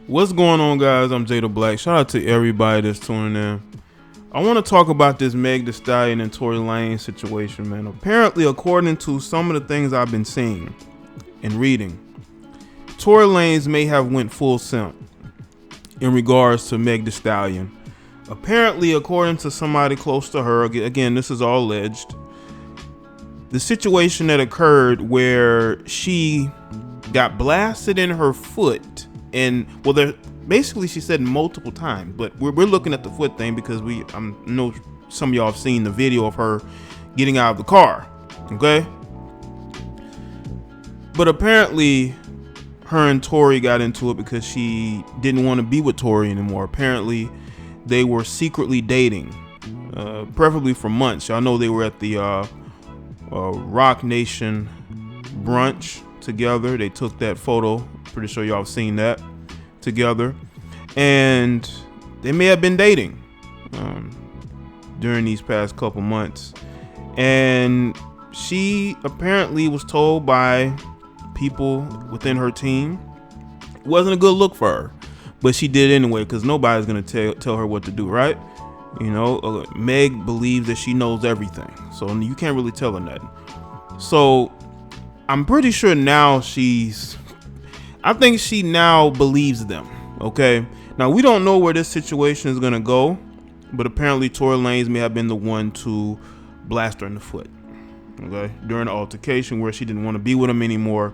What's going on, guys? I'm Jaye the Black. Shout out to everybody that's tuning in. I want to talk about this Meg The StaIIion and Tory Lanez situation, man. Apparently, according to some of the things I've been seeing and reading, Tory Lanez may have went full simp in regards to Meg The StaIIion. Apparently, according to somebody close to her, again, this is all alleged, the situation that occurred where she got blasted in her foot, and well, basically she said multiple times, but we're looking at the foot thing because I know some of y'all have seen the video of her getting out of the car, okay? But apparently her and Tory got into it because she didn't want to be with Tory anymore. Apparently they were secretly dating, preferably for months. Y'all know they were at the Rock Nation brunch together. They took that photo. Pretty sure y'all have seen that together, and they may have been dating during these past couple months. And she apparently was told by people within her team it wasn't a good look for her, but she did anyway because nobody's gonna tell her what to do, right? You know, Meg believes that she knows everything, so you can't really tell her nothing. So I'm pretty sure now I think she now believes them, okay? Now, we don't know where this situation is gonna go, but apparently Tory Lanez may have been the one to blast her in the foot, okay? During the altercation where she didn't want to be with him anymore,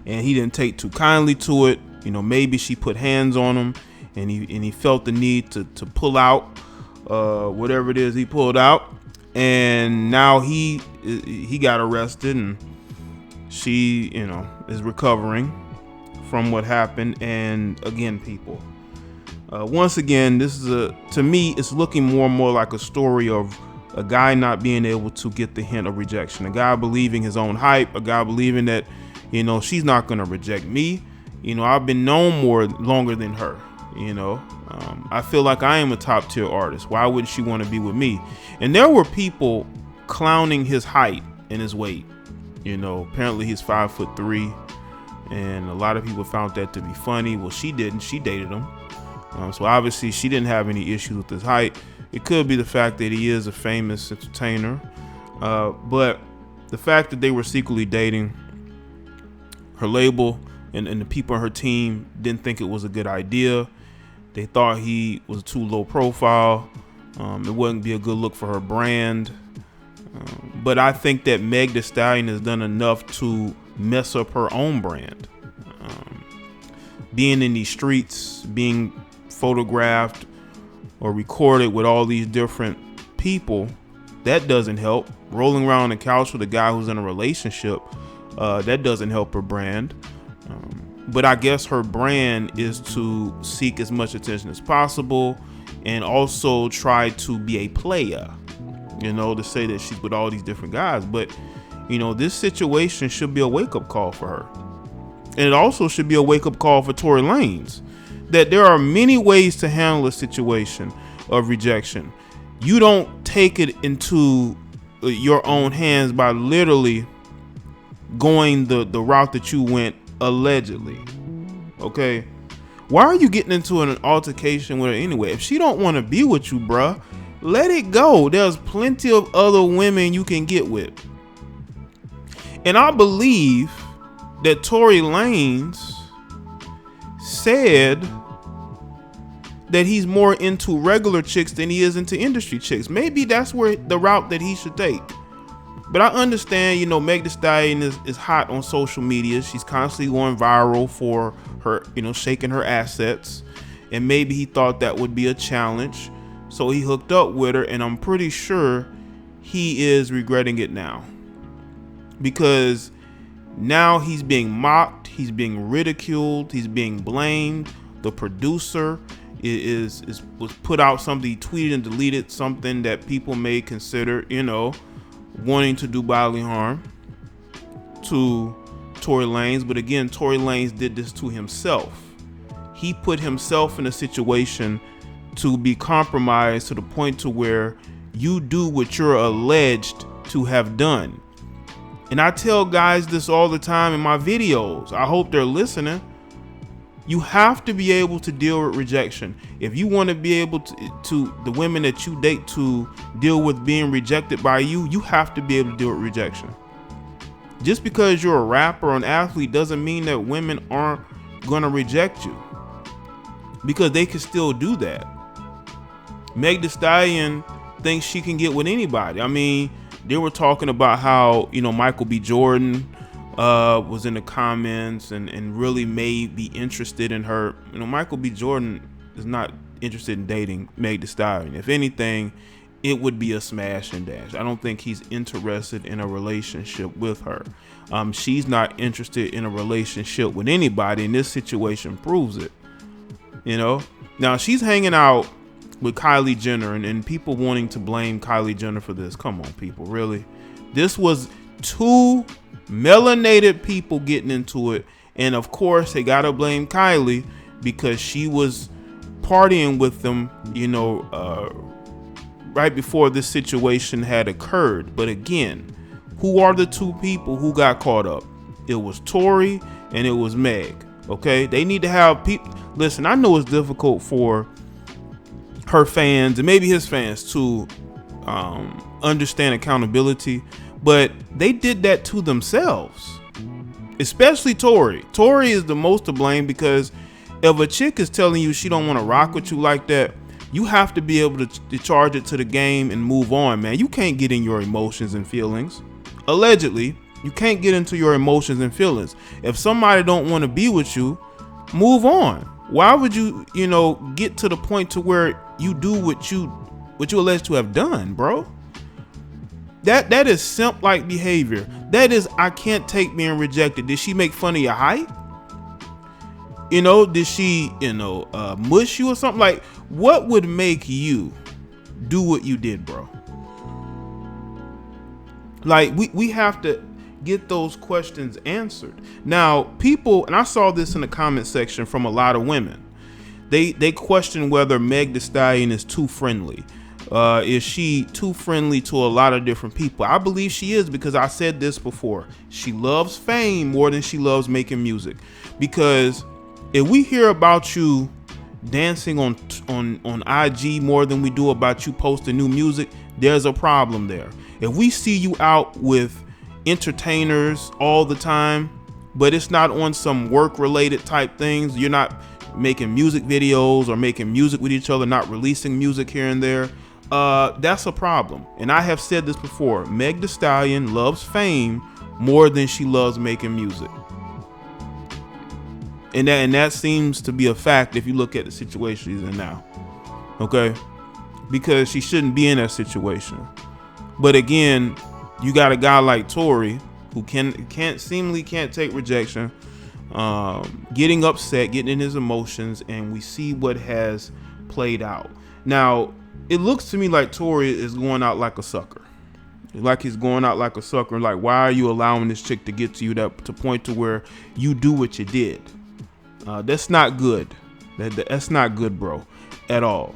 and he didn't take too kindly to it. You know, maybe she put hands on him, and he felt the need to pull out whatever it is he pulled out, and now he got arrested, and she, you know, is recovering from what happened. And again, people, once again, this is to me, it's looking more and more like a story of a guy not being able to get the hint of rejection, a guy believing his own hype, a guy believing that, you know, she's not gonna reject me. You know, I've been known longer than her. You know, I feel like I am a top tier artist. Why wouldn't she want to be with me? And there were people clowning his height and his weight. You know, apparently he's 5'3", and a lot of people found that to be funny. Well, she didn't. She dated him. So obviously she didn't have any issues with his height. It could be the fact that he is a famous entertainer. But the fact that they were secretly dating, her label and the people on her team didn't think it was a good idea. They thought he was too low profile. It wouldn't be a good look for her brand. But I think that Meg The StaIIion has done enough to mess up her own brand. Being in these streets, being photographed or recorded with all these different people, that doesn't help. Rolling around on the couch with a guy who's in a relationship, that doesn't help her brand. But I guess her brand is to seek as much attention as possible and also try to be a player. You know, to say that she's with all these different guys. But, you know, this situation should be a wake-up call for her. And it also should be a wake-up call for Tory Lanez, that there are many ways to handle a situation of rejection. You don't take it into your own hands by literally going the route that you went allegedly, okay? Why are you getting into an altercation with her anyway? If she don't want to be with you, bruh, let it go. There's plenty of other women you can get with. And I believe that Tory Lanez said that he's more into regular chicks than he is into industry chicks. Maybe that's where the route that he should take. But I understand, you know, Meg The StaIIion is hot on social media. She's constantly going viral for her, you know, shaking her assets. And maybe he thought that would be a challenge. So he hooked up with her, and I'm pretty sure he is regretting it now. Because now he's being mocked, he's being ridiculed, he's being blamed. The producer was put out something, he tweeted and deleted something that people may consider, you know, wanting to do bodily harm to Tory Lanez. But again, Tory Lanez did this to himself. He put himself in a situation to be compromised to the point to where you do what you're alleged to have done. And I tell guys this all the time in my videos. I hope they're listening. You have to be able to deal with rejection. If you want to be able to the women that you date to deal with being rejected by you, you have to be able to deal with rejection. Just because you're a rapper or an athlete doesn't mean that women aren't going to reject you, because they can still do that. Meg The StaIIion thinks she can get with anybody. I mean, they were talking about how, Michael B. Jordan was in the comments and really may be interested in her. Michael B. Jordan is not interested in dating Meg The StaIIion. If anything, it would be a smash and dash. I don't think he's interested in a relationship with her. She's not interested in a relationship with anybody, and this situation proves it. Now she's hanging out with Kylie Jenner, and people wanting to blame Kylie Jenner for this. Come on, people, really? This was two melanated people getting into it, and of course they gotta blame Kylie because she was partying with them, right before this situation had occurred. But again, who are the two people who got caught up? It was Tory and it was Meg. Okay, they need to have people. Listen, I know it's difficult for her fans and maybe his fans to understand accountability, but they did that to themselves, especially Tory. Tory is the most to blame, because if a chick is telling you she don't want to rock with you like that, you have to be able to charge it to the game and move on, man. You can't get in your emotions and feelings. Allegedly, you can't get into your emotions and feelings. If somebody don't want to be with you, move on. Why would you, get to the point to where you do what you alleged to have done, bro? That is simp-like behavior. That is, I can't take being rejected. Did she make fun of your height? Did she, mush you or something? Like, what would make you do what you did, bro? Like, we have to get those questions answered. Now, people, and I saw this in the comment section from a lot of women, they question whether Meg The StaIIion is too friendly. Is she too friendly to a lot of different people? I believe she is, because I said this before. She loves fame more than she loves making music. Because if we hear about you dancing on IG more than we do about you posting new music, there's a problem there. If we see you out with entertainers all the time, but it's not on some work related type things, you're not making music videos or making music with each other, not releasing music here and there, that's a problem. And I have said this before, Meg The StaIIion loves fame more than she loves making music. And that seems to be a fact if you look at the situation she's in now. Okay? Because she shouldn't be in that situation. But again, you got a guy like Tory who seemingly can't take rejection, getting upset, getting in his emotions, and we see what has played out. Now, it looks to me like Tory is going out like a sucker. Like he's going out like a sucker. Like, why are you allowing this chick to get to you to point to where you do what you did? That's not good. That's not good, bro, at all.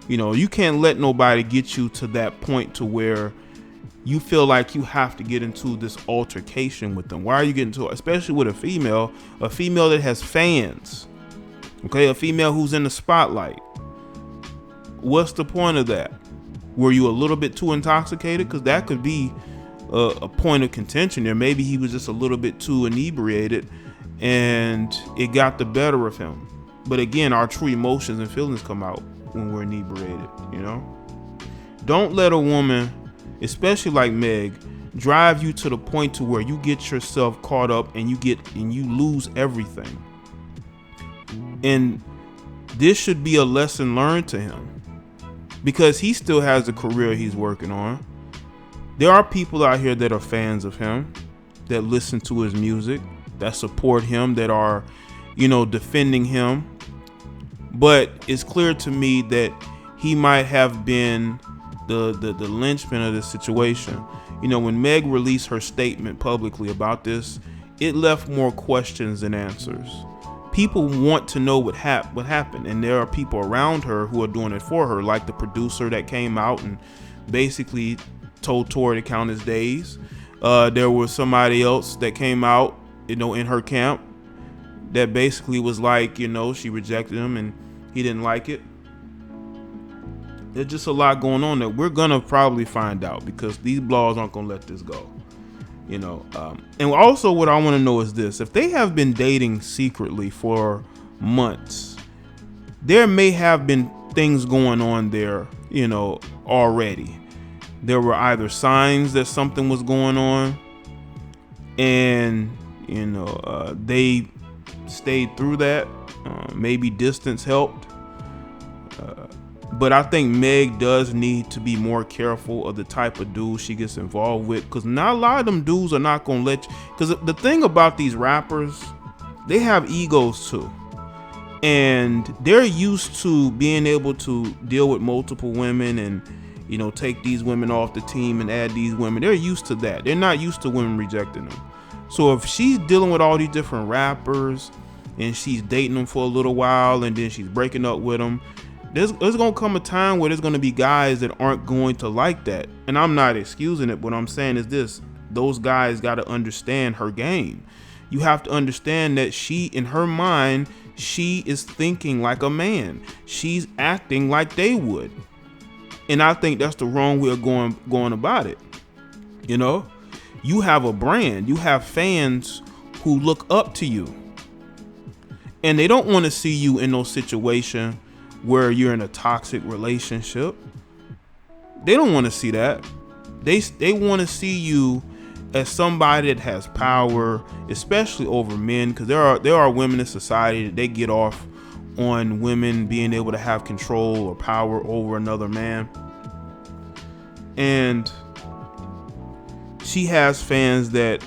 You can't let nobody get you to that point to where you feel like you have to get into this altercation with them. Why are you getting to it? Especially with a female that has fans. Okay, a female who's in the spotlight. What's the point of that? Were you a little bit too intoxicated? Because that could be a point of contention there. Maybe he was just a little bit too inebriated and it got the better of him. But again, our true emotions and feelings come out when we're inebriated, Don't let a woman, especially like Meg, drive you to the point to where you get yourself caught up and you lose everything. And this should be a lesson learned to him, because he still has a career he's working on. There are people out here that are fans of him, that listen to his music, that support him, that are, defending him. But it's clear to me that he might have been the linchpin of this situation. When Meg released her statement publicly about this, it left more questions than answers. People want to know what happened, and there are people around her who are doing it for her, like the producer that came out and basically told Tory to count his days. There was somebody else that came out, in her camp, that basically was like, she rejected him and he didn't like it. There's just a lot going on that we're gonna probably find out, because these blogs aren't gonna let this go. And also what I want to know is this: if they have been dating secretly for months, there may have been things going on there, already. There were either signs that something was going on, and they stayed through that. Maybe distance helped. But I think Meg does need to be more careful of the type of dudes she gets involved with, because not a lot of them dudes are not gonna let you. Because the thing about these rappers, they have egos too, and they're used to being able to deal with multiple women and take these women off the team and add these women. They're used to that. They're not used to women rejecting them. So if she's dealing with all these different rappers and she's dating them for a little while and then she's breaking up with them, there's gonna come a time where there's gonna be guys that aren't going to like that. And I'm not excusing it. What I'm saying is this: those guys got to understand her game. You have to understand that she, in her mind, she is thinking like a man. She's acting like they would. And I think that's the wrong way of going about it. You have a brand. You have fans who look up to you, and they don't want to see you in no situation where you're in a toxic relationship. They don't want to see that. They want to see you as somebody that has power, especially over men, because there are women in society that they get off on women being able to have control or power over another man. And she has fans that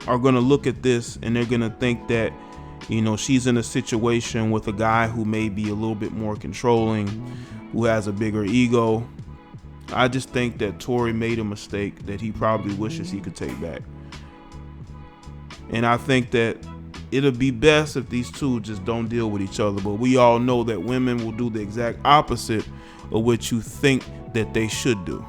are going to look at this and they're going to think that she's in a situation with a guy who may be a little bit more controlling, who has a bigger ego. I just think that Tory made a mistake that he probably wishes he could take back. And I think that it'll be best if these two just don't deal with each other. But we all know that women will do the exact opposite of what you think that they should do.